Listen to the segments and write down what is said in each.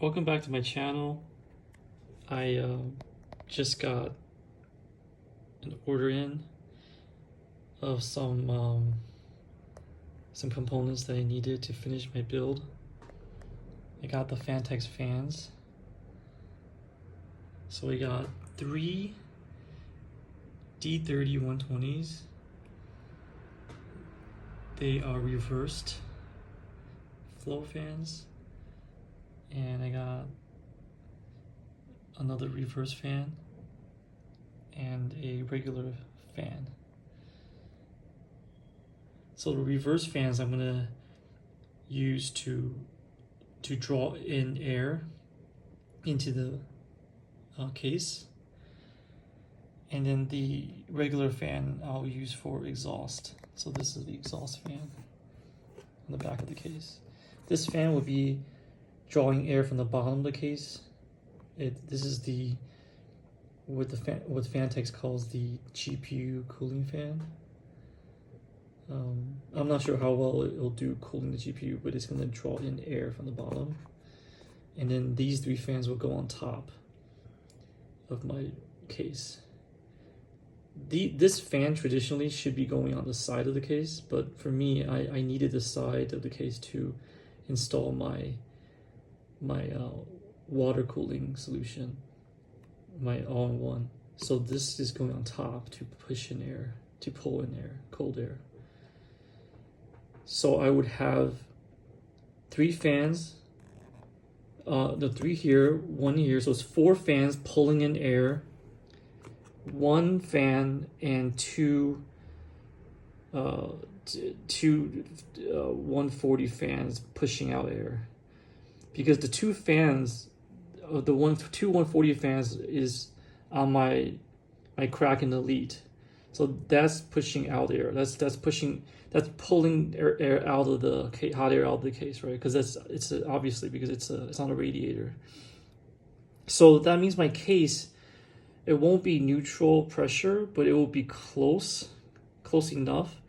Welcome back to my channel. I just got an order in of some components that I needed to finish my build. I got the Phanteks fans. So we got 3 D30 120s. They are reversed flow fans. And I got another reverse fan and a regular fan. So the reverse fans I'm gonna use to draw in air into the case, and then the regular fan I'll use for exhaust. So this is the exhaust fan on the back of the case. This fan would be drawing air from the bottom of the case. This is what Phanteks calls the GPU cooling fan. I'm not sure how well it'll do cooling the GPU, but it's going to draw in air from the bottom. And then these 3 fans will go on top of my case. This fan traditionally should be going on the side of the case, but for me, I needed the side of the case to install my water cooling solution, my all-in-one. So this is going on top to push in air, to pull in air, cold air. So I would have 3 fans, the 3 here, 1 here, so it's 4 fans pulling in air, 1 fan and two 140 fans pushing out air. Because the 2 fans, two 140 fans is on my Crack and Elite, so that's pushing out air. That's pulling air out of the hot air out of the case, right? Because it's obviously because it's on a radiator. So that means my case, it won't be neutral pressure, but it will be close enough.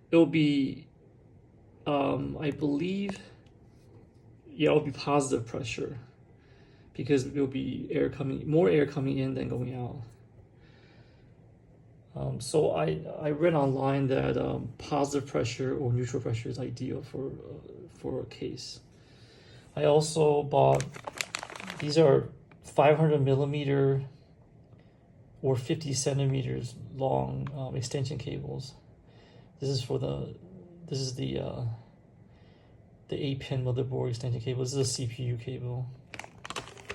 It will be, I believe. Yeah, it'll be positive pressure because it'll be more air coming in than going out. So I read online that positive pressure or neutral pressure is ideal for a case. I also bought, these are 500 millimeter or 50 centimeters long extension cables. This is the 8-pin motherboard extension cable. This is a CPU cable.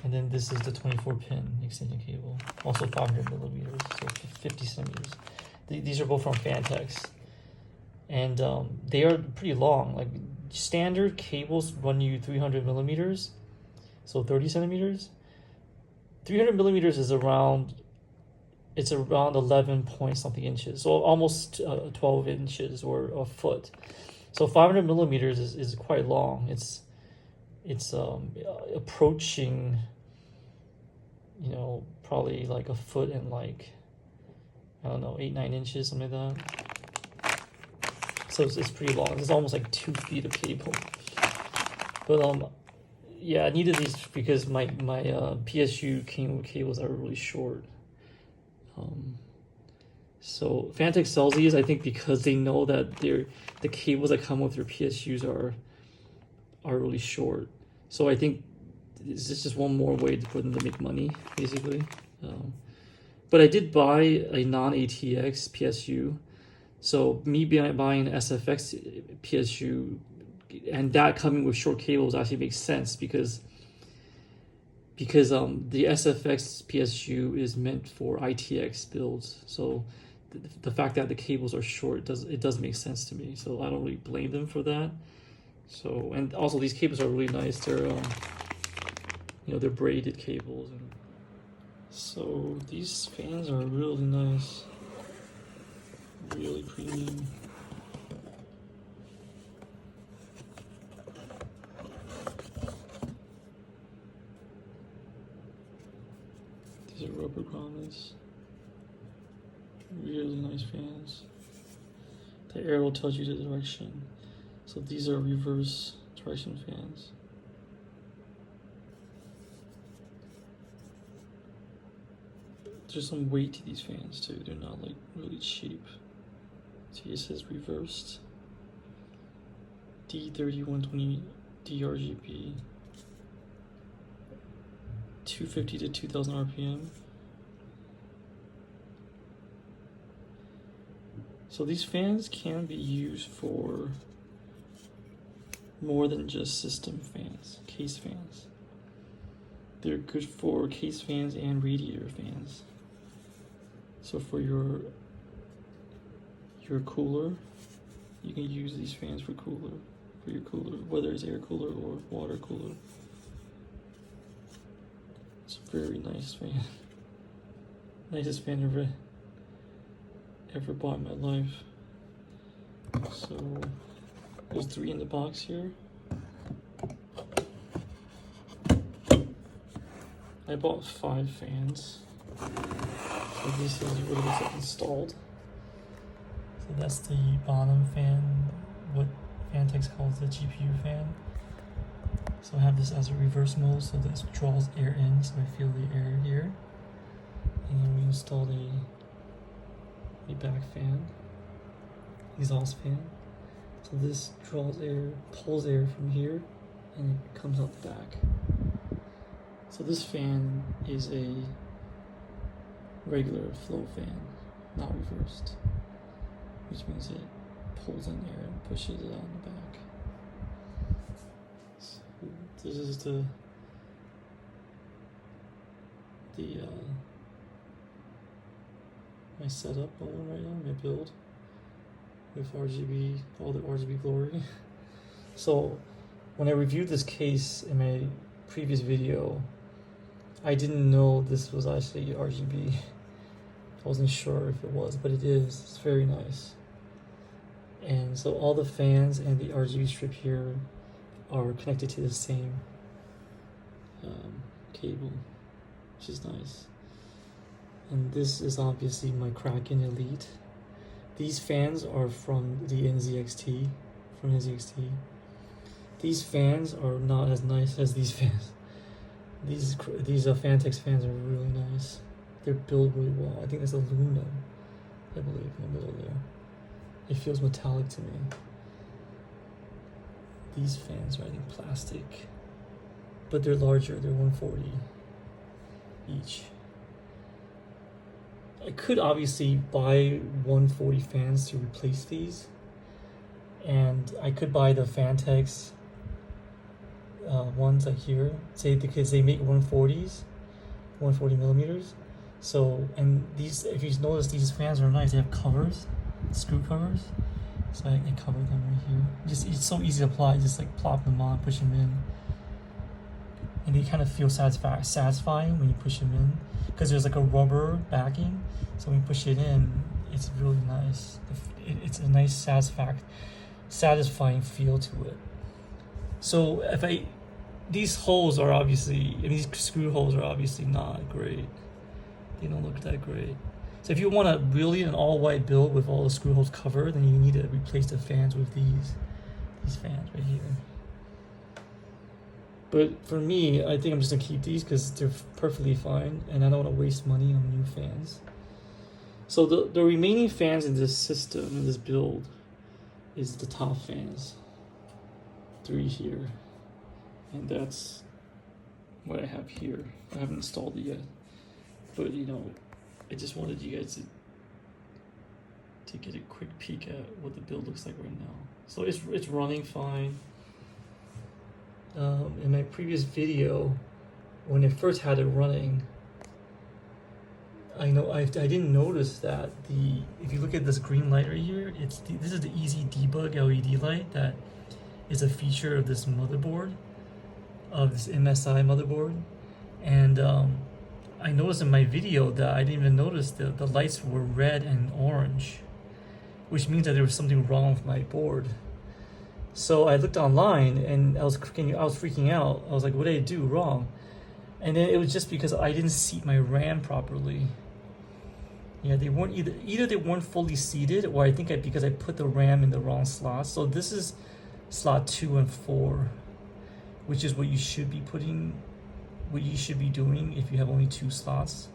And then this is the 24-pin extension cable. Also 500 millimeters, so 50 centimeters. These are both from Phanteks. And they are pretty long. Like standard cables run you 300 millimeters, so 30 centimeters. 300 millimeters is around 11 point something inches, so almost 12 inches or a foot. So 500 millimeters is quite long. It's approaching, probably like a foot and like, I don't know, 8-9 inches, something like that. So it's pretty long. It's almost like 2 feet of cable. But yeah, I needed these because my PSU came with cables that were really short. So Phanteks sells these, I think, because they know that the cables that come with their PSUs are really short. So I think this is just one more way for them to make money, basically. But I did buy a non-ATX PSU. So me buying an SFX PSU and that coming with short cables actually makes sense because the SFX PSU is meant for ITX builds. So the fact that the cables are short does make sense to me. So I don't really blame them for that. So, and also these cables are really nice. They're they're braided cables. And so these fans are really nice, really premium. These are rubber grommets. Really nice fans. The arrow tells you the direction. So these are reverse direction fans. there's some weight to these fans too. They're not like really cheap. See, it says reversed. D3120 DRGB. 250 to 2000 RPM. So these fans can be used for more than just system fans, case fans. They're good for case fans and radiator fans. So for your cooler, you can use these fans for your cooler, whether it's air cooler or water cooler. It's a very nice fan. Nicest fan ever bought in my life. So there's 3 in the box here. I bought 5 fans. So this is what it looks like installed. So that's the bottom fan, what Phanteks calls the GPU fan. So I have this as a reverse mode, so this draws air in, so I feel the air here. And then we installed a back fan, exhaust fan. So this draws air, pulls air from here, and it comes out the back. So this fan is a regular flow fan, not reversed, which means it pulls in air and pushes it out in the back. So this is the my setup right now, my build with RGB, all the RGB glory. So when I reviewed this case in my previous video, I didn't know this was actually RGB. I wasn't sure if it was, but it is. It's very nice. And so all the fans and the RGB strip here are connected to the same cable, which is nice. And this is obviously my Kraken Elite. These fans are from the NZXT, These fans are not as nice as these fans. These Phanteks fans are really nice. They're built really well. I think there's aluminum, I believe, in the middle there. It feels metallic to me. These fans are, I think, plastic, but they're larger. They're 140 each. I could obviously buy 140 fans to replace these, and I could buy the Phanteks ones like here, say, because they make 140s, 140 millimeters. So, and these, if you notice, these fans are nice. They have covers, screw covers. So I cover them right here. Just, it's so easy to apply. Just like plop them on, push them in, and they kind of feel satisfying when you push them in, because there's like a rubber backing. So when you push it in, it's really nice. It's a nice satisfying feel to it. So these holes are obviously, these screw holes are obviously not great. They don't look that great. So if you want an all-white build with all the screw holes covered, then you need to replace the fans with these fans right here. But for me, I think I'm just gonna keep these because they're perfectly fine, and I don't want to waste money on new fans. So the remaining fans in this system, in this build, is the top fans. 3 here, and that's what I have here. I haven't installed it yet, but you know, I just wanted you guys to get a quick peek at what the build looks like right now. So it's running fine. In my previous video, when I first had it running, I didn't notice that if you look at this green light right here, this is the easy debug LED light that is a feature of this motherboard, of this MSI motherboard. And I noticed in my video that I didn't even notice the lights were red and orange, which means that there was something wrong with my board. So I looked online and I was freaking out. I was like, what did I do wrong? And then it was just because I didn't seat my RAM properly. Yeah, they weren't either they weren't fully seated, or I think because I put the RAM in the wrong slot. So this is slot 2 and 4, which is what you should be doing if you have only 2 slots.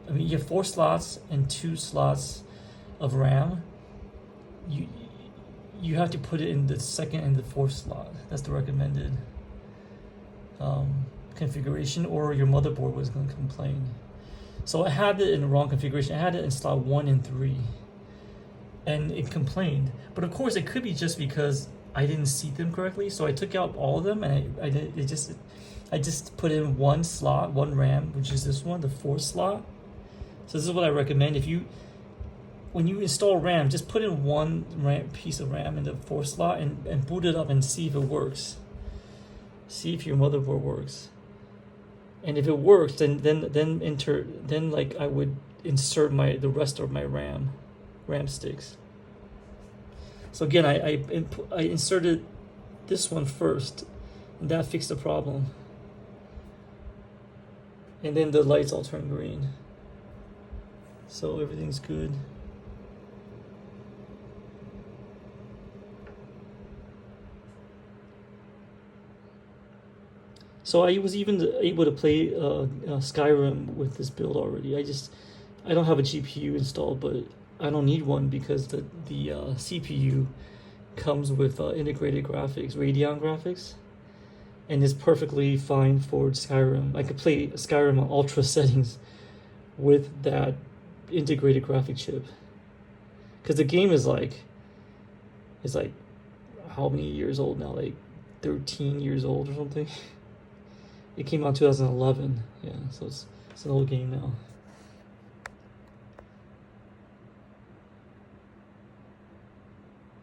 I mean, you have 4 slots and 2 slots of RAM. You have to put it in the second and the fourth slot. That's the recommended configuration, or your motherboard was going to complain. So I had it in the wrong configuration. I had it in slot 1 and 3, and it complained. But of course, it could be just because I didn't seat them correctly. So I took out all of them, and I just put in 1 slot, 1 RAM, which is this one, the 4th slot. So this is what I recommend. When you install RAM, just put in 1 piece of RAM in the 4th slot and boot it up and see if it works. See if your motherboard works. And if it works, then like I would insert the rest of my RAM sticks. So again, I inserted this one first, and that fixed the problem. And then the lights all turn green. So everything's good. So I was even able to play Skyrim with this build already. I don't have a GPU installed, but I don't need one because the CPU comes with integrated graphics, Radeon graphics, and is perfectly fine for Skyrim. I could play Skyrim on ultra settings with that integrated graphic chip, because the game is like how many years old now? Like 13 years old or something. It came out in 2011. Yeah, so it's an old game now.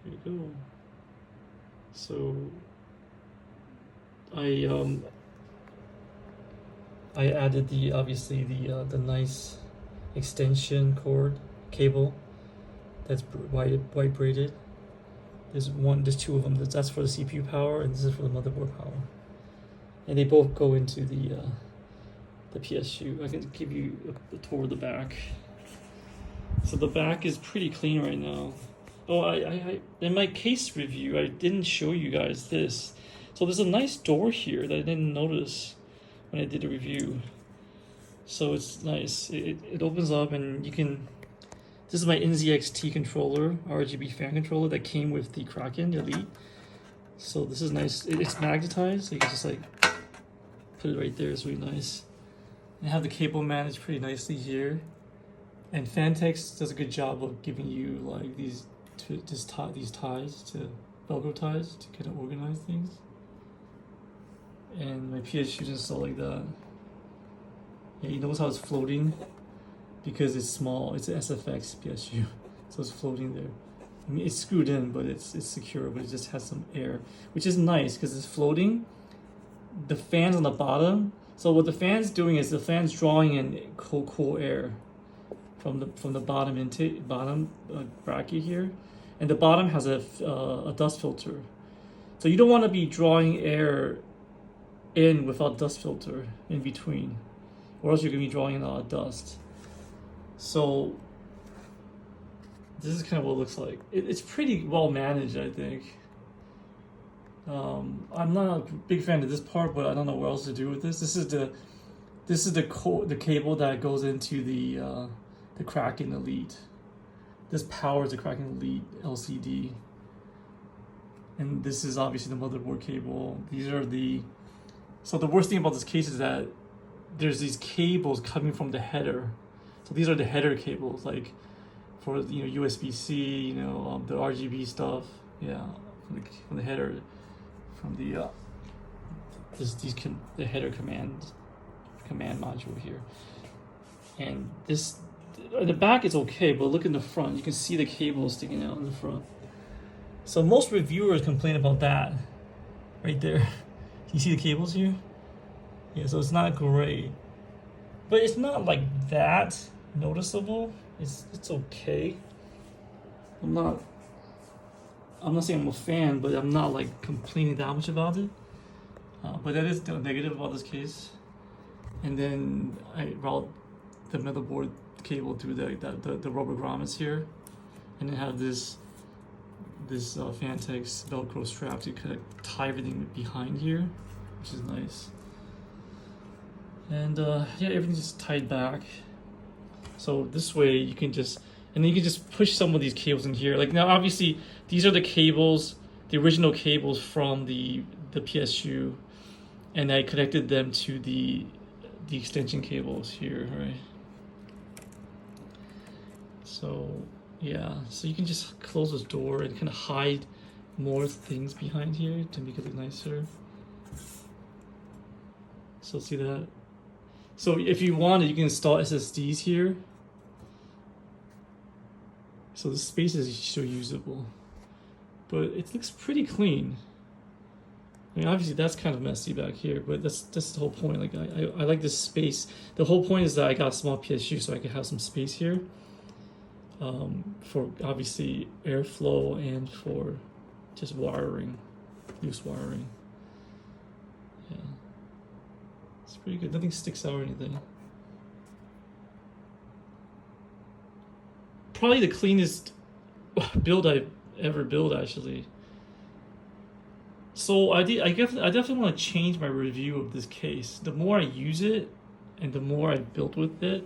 There you go. So I added obviously the nice extension cord cable that's white braided. There's 2 of them. That's for the CPU power, and this is for the motherboard power. And they both go into the PSU. I can give you a tour of the back. So the back is pretty clean right now. Oh, I in my case review, I didn't show you guys this. So there's a nice door here that I didn't notice when I did the review. So it's nice. It opens up, and you can. This is my NZXT controller, RGB fan controller that came with the Kraken Elite. So this is nice. It's magnetized, so you can just like put it right there. It's really nice. And I have the cable managed pretty nicely here. And Phanteks does a good job of giving you like these ties to Velcro ties to kind of organize things. And my PSU is installed like that. Yeah, you notice how it's floating because it's small. It's an SFX PSU, so it's floating there. I mean, it's screwed in, but it's secure, but it just has some air, which is nice because it's floating. The fan's on the bottom, so what the fan's doing is the fan's drawing in cool air from the bottom bracket here, and the bottom has a dust filter. So you don't want to be drawing air in without dust filter in between, or else you're gonna be drawing in a lot of dust. So this is kind of what it looks like. It's pretty well managed, I think. I'm not a big fan of this part, but I don't know what else to do with this. This is the cable that goes into the Kraken Elite. This powers the Kraken Elite LCD, and this is obviously the motherboard cable. So the worst thing about this case is that there's these cables coming from the header. So these are the header cables, like for USB-C, the RGB stuff. Yeah, from the header, from the the header command module here. And this, the back is okay, but look in the front. You can see the cable sticking out in the front. So most reviewers complain about that, right there. You see the cables here? Yeah, so it's not great, but it's not like that noticeable. It's okay. I'm not saying I'm a fan, but I'm not like complaining that much about it. But that is the negative about this case. And then I route the motherboard cable through the rubber grommets here, and then have this Phanteks Velcro strap to kind of tie everything behind here, which is nice. And yeah, everything's just tied back. So this way you can just, and then you can just push some of these cables in here. Like now, obviously, these are the cables, the original cables from the PSU, and I connected them to the extension cables here, right? So yeah, so you can just close this door and kind of hide more things behind here to make it look nicer. So see that? So if you wanted, you can install SSDs here. So the space is still usable, but it looks pretty clean. I mean, obviously that's kind of messy back here, but that's the whole point. Like I like this space. The whole point is that I got a small PSU so I could have some space here, for obviously airflow and for just wiring, loose wiring. Yeah, it's pretty good. Nothing sticks out or anything. Probably the cleanest build I've ever built, actually. So I definitely want to change my review of this case. The more I use it, and the more I built with it,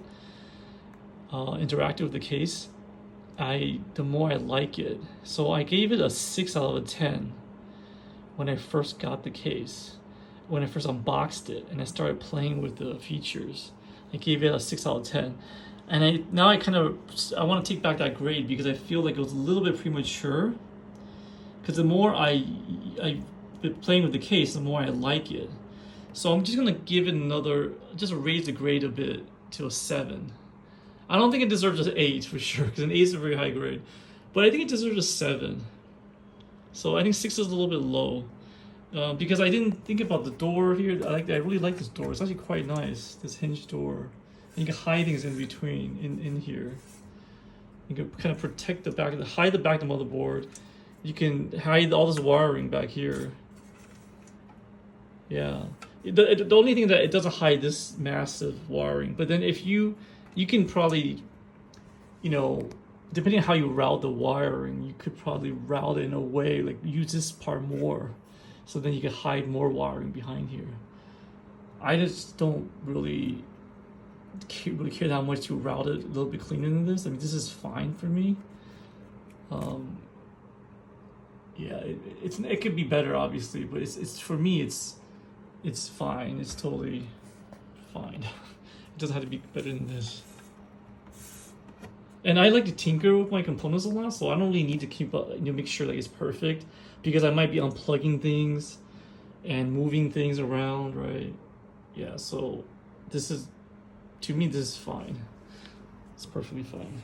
interacted with the case, the more I like it. So I gave it a 6 out of 10 when I first got the case. When I first unboxed it and I started playing with the features, I gave it a 6 out of 10. And I want to take back that grade because I feel like it was a little bit premature. Because the more I've been playing with the case, the more I like it. So I'm just gonna give it just raise the grade a bit to a 7. I don't think it deserves an 8 for sure, because an 8 is a very high grade. But I think it deserves a 7. So I think 6 is a little bit low. Because I didn't think about the door here. I really like this door. It's actually quite nice, this hinge door. And you can hide things in between, in here. You can kind of protect the back, hide the back of the motherboard. You can hide all this wiring back here. Yeah. The only thing that it doesn't hide this massive wiring. But then if you can probably, depending on how you route the wiring, you could probably route it in a way, like use this part more. So then you can hide more wiring behind here. I just don't really care that much to route it a little bit cleaner than this. I mean, this is fine for me. Yeah, it could be better, obviously, but it's for me, it's fine. It's totally fine. It doesn't have to be better than this. And I like to tinker with my components a lot, so I don't really need to keep make sure that it's perfect, because I might be unplugging things and moving things around, right? Yeah, so to me, this is fine. It's perfectly fine.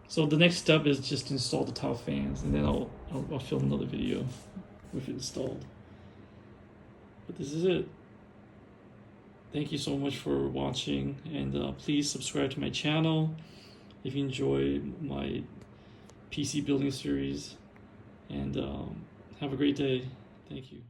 So the next step is just to install the top fans, and then I'll film another video with it installed. But this is it. Thank you so much for watching, and please subscribe to my channel if you enjoy my PC building series, and have a great day. Thank you.